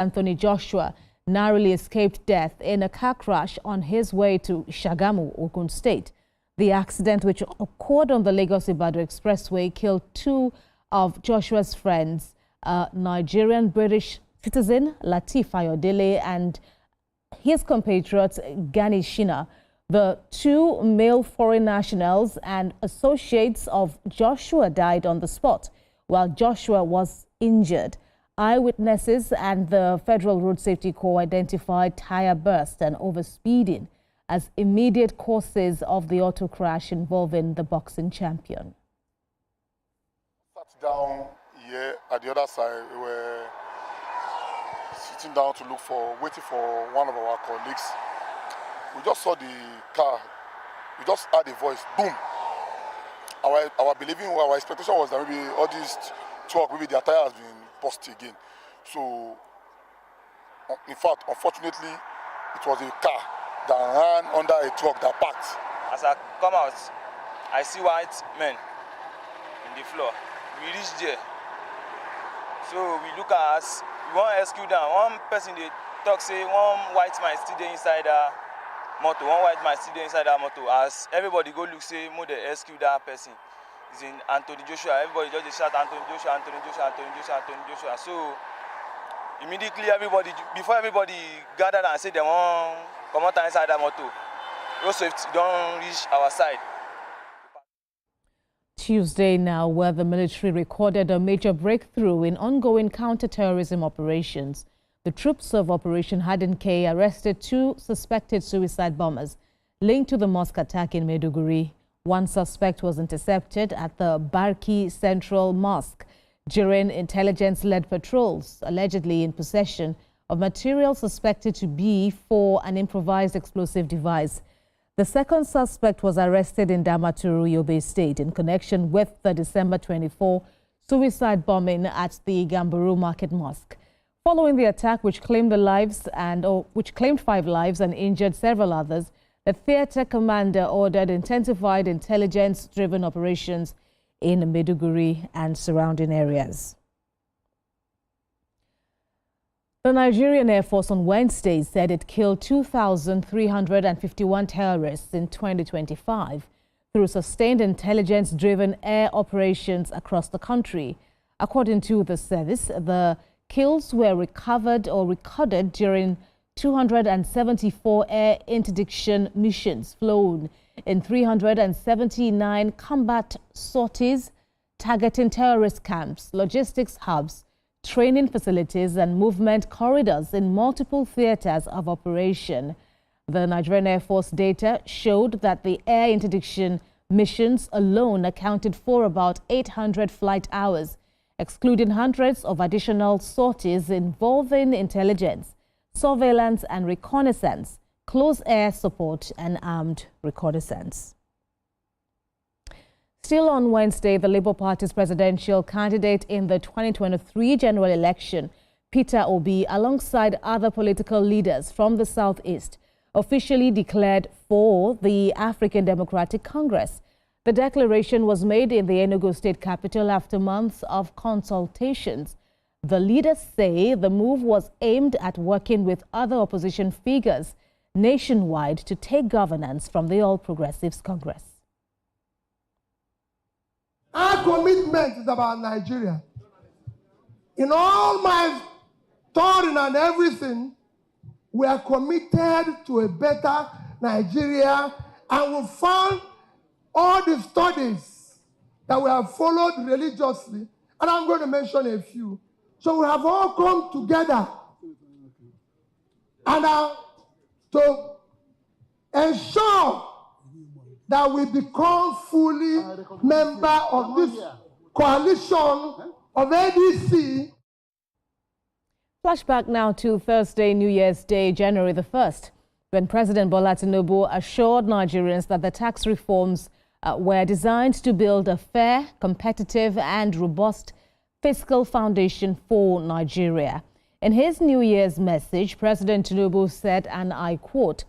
Anthony Joshua narrowly escaped death in a car crash on his way to Shagamu, Ogun State. The accident, which occurred on the Lagos-Ibadan Expressway, killed two of Joshua's friends, Nigerian-British citizen Lateef Ayodele and his compatriot Gani Shina. The two male foreign nationals and associates of Joshua died on the spot, while Joshua was injured. Eyewitnesses and the Federal Road Safety Corps identified tire burst and overspeeding as immediate causes of the auto crash involving the boxing champion. Sat down here at the other side. We were sitting down to waiting for one of our colleagues. We just saw the car. We just heard the voice, boom. Our expectation was that maybe all these truck, maybe their tire has been burst again. So, in fact, unfortunately, it was a car that ran under a truck that parked. As I come out, I see white men in the floor. We reach there. So we look at us, we want to rescue them. One person they talk say one white man still there inside the motor. One white man still there inside that motor. As everybody go look, say more they rescue that person. It's in Anthony Joshua. Everybody just shout Anthony Joshua, Anthony Joshua, Anthony Joshua, Anthony Joshua. So immediately before everybody gathered and say they want come out inside that motor, road safety don't reach our side. Tuesday now, where the military recorded a major breakthrough in ongoing counterterrorism operations. The troops of Operation Harden K arrested two suspected suicide bombers linked to the mosque attack in Maiduguri. One suspect was intercepted at the Barki Central Mosque during intelligence-led patrols, allegedly in possession of material suspected to be for an improvised explosive device. The second suspect was arrested in Damaturu, Yobe State, in connection with the December 24 suicide bombing at the Gamburu Market Mosque. Following the attack, which claimed 5 lives and injured several others, the theater commander ordered intensified intelligence-driven operations in Maiduguri and surrounding areas. The Nigerian Air Force on Wednesday said it killed 2,351 terrorists in 2025 through sustained intelligence-driven air operations across the country. According to the service, the kills were recovered or recorded during 274 air interdiction missions flown in 379 combat sorties, targeting terrorist camps, logistics hubs, training facilities and movement corridors in multiple theaters of operation. The Nigerian Air Force data showed that the air interdiction missions alone accounted for about 800 flight hours, excluding hundreds of additional sorties involving intelligence, surveillance and reconnaissance, close air support and armed reconnaissance. Still on Wednesday, the Labour Party's presidential candidate in the 2023 general election, Peter Obi, alongside other political leaders from the Southeast, officially declared for the African Democratic Congress. The declaration was made in the Enugu state capital after months of consultations. The leaders say the move was aimed at working with other opposition figures nationwide to take governance from the All Progressives Congress. Our commitment is about Nigeria. In all my thought and everything, we are committed to a better Nigeria, and we found all the studies that we have followed religiously, and I'm going to mention a few. So we have all come together and to ensure that we become fully member of this coalition of ADC. Flashback now to Thursday, New Year's Day, January the 1st, when President Bola Tinubu assured Nigerians that the tax reforms were designed to build a fair, competitive and robust fiscal foundation for Nigeria. In his New Year's message, President Tinubu said, and I quote,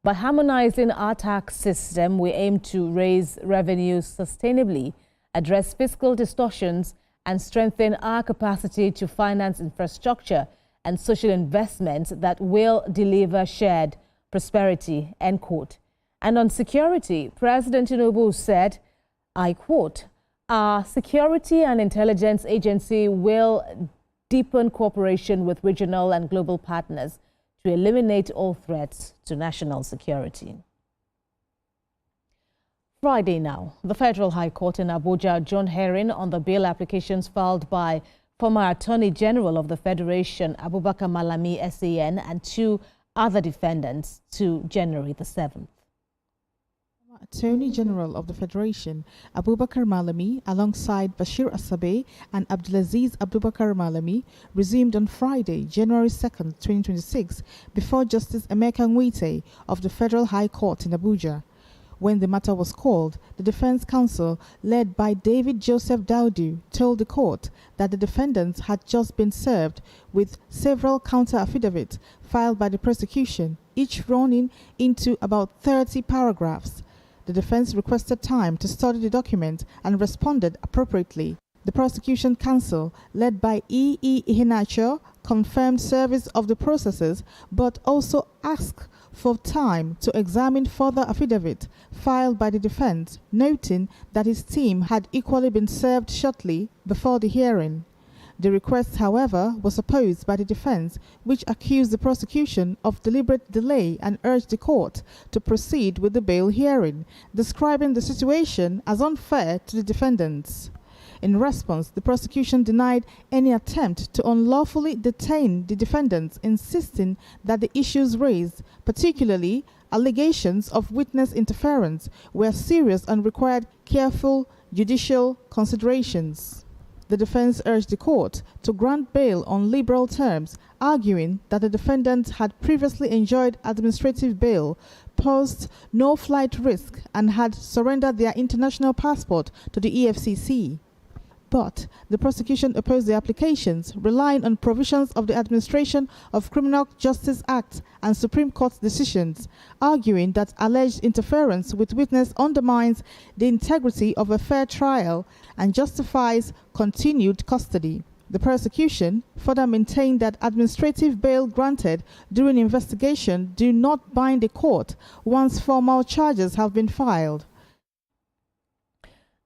"By harmonizing our tax system, we aim to raise revenues sustainably, address fiscal distortions, and strengthen our capacity to finance infrastructure and social investments that will deliver shared prosperity, end quote. And on security, President Tinubu said, I quote, our security and intelligence agency will deepen cooperation with regional and global partners to eliminate all threats to national security. Friday now, the Federal High Court in Abuja adjourned hearing on the bail applications filed by former Attorney General of the Federation, Abubakar Malami SAN, and 2 other defendants to January the 7th. Attorney General of the Federation, Abubakar Malami, alongside Bashir Asabe and Abdulaziz Abubakar Malami, resumed on Friday, January 2nd, 2026, before Justice Emeka Nwite of the Federal High Court in Abuja. When the matter was called, the defense counsel, led by David Joseph Daudu, told the court that the defendants had just been served with several counter-affidavits filed by the prosecution, each running into about 30 paragraphs. The defense requested time to study the document and responded appropriately. The prosecution counsel, led by E.E. Iheanacho, confirmed service of the processes, but also asked for time to examine further affidavit filed by the defense, noting that his team had equally been served shortly before the hearing. The request, however, was opposed by the defense, which accused the prosecution of deliberate delay and urged the court to proceed with the bail hearing, describing the situation as unfair to the defendants. In response, the prosecution denied any attempt to unlawfully detain the defendants, insisting that the issues raised, particularly allegations of witness interference, were serious and required careful judicial considerations. The defense urged the court to grant bail on liberal terms, arguing that the defendants had previously enjoyed administrative bail, posed no flight risk, and had surrendered their international passport to the EFCC. But the prosecution opposed the applications, relying on provisions of the Administration of Criminal Justice Act and Supreme Court decisions, arguing that alleged interference with witness undermines the integrity of a fair trial and justifies continued custody. The prosecution further maintained that administrative bail granted during investigation do not bind the court once formal charges have been filed.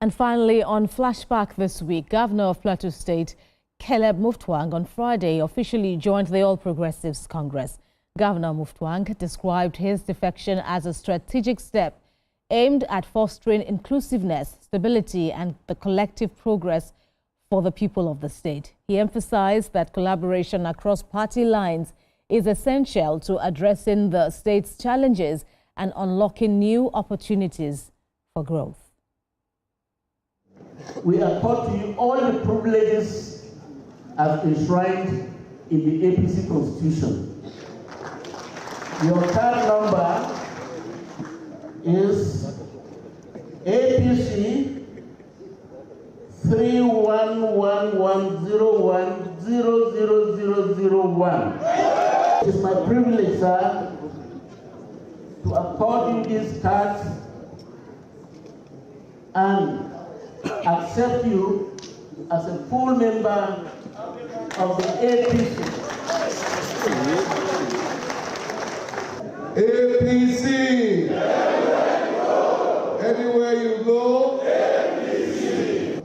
And finally, on Flashback this week, Governor of Plateau State, Caleb Mutfwang, on Friday officially joined the All Progressives Congress. Governor Mutfwang described his defection as a strategic step aimed at fostering inclusiveness, stability, and the collective progress for the people of the state. He emphasized that collaboration across party lines is essential to addressing the state's challenges and unlocking new opportunities for growth. We accord to you all the privileges as enshrined in the APC Constitution. Your card number is APC 31110100001. It's my privilege, sir, to accord you these cards and accept you as a full member of the APC. APC! Anywhere you go, APC!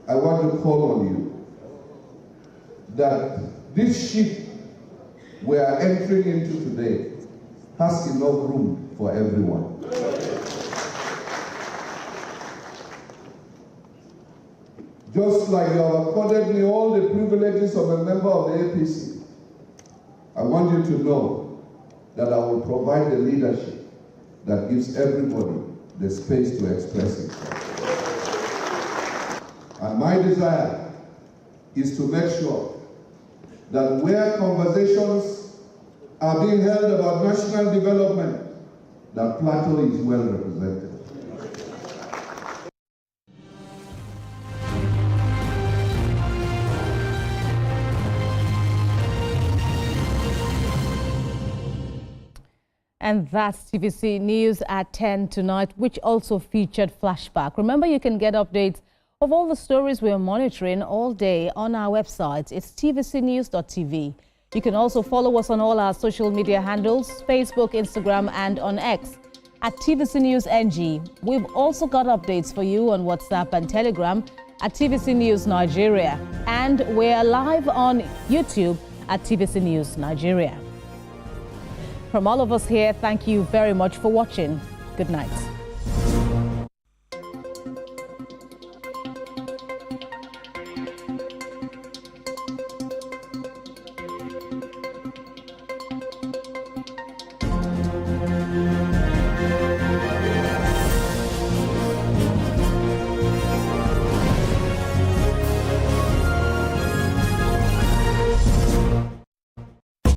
I want to call on you that this ship we are entering into today has enough room for everyone. Just like you have accorded me all the privileges of a member of the APC, I want you to know that I will provide the leadership that gives everybody the space to express it. And my desire is to make sure that where conversations are being held about national development, that Plateau is well represented. And that's TVC News at 10 tonight, which also featured Flashback. Remember, you can get updates of all the stories we are monitoring all day on our website. It's tvcnews.tv. You can also follow us on all our social media handles, Facebook, Instagram, and on X at TVC News NG. We've also got updates for you on WhatsApp and Telegram at TVC News Nigeria. And we're live on YouTube at TVC News Nigeria. From all of us here, thank you very much for watching. Good night.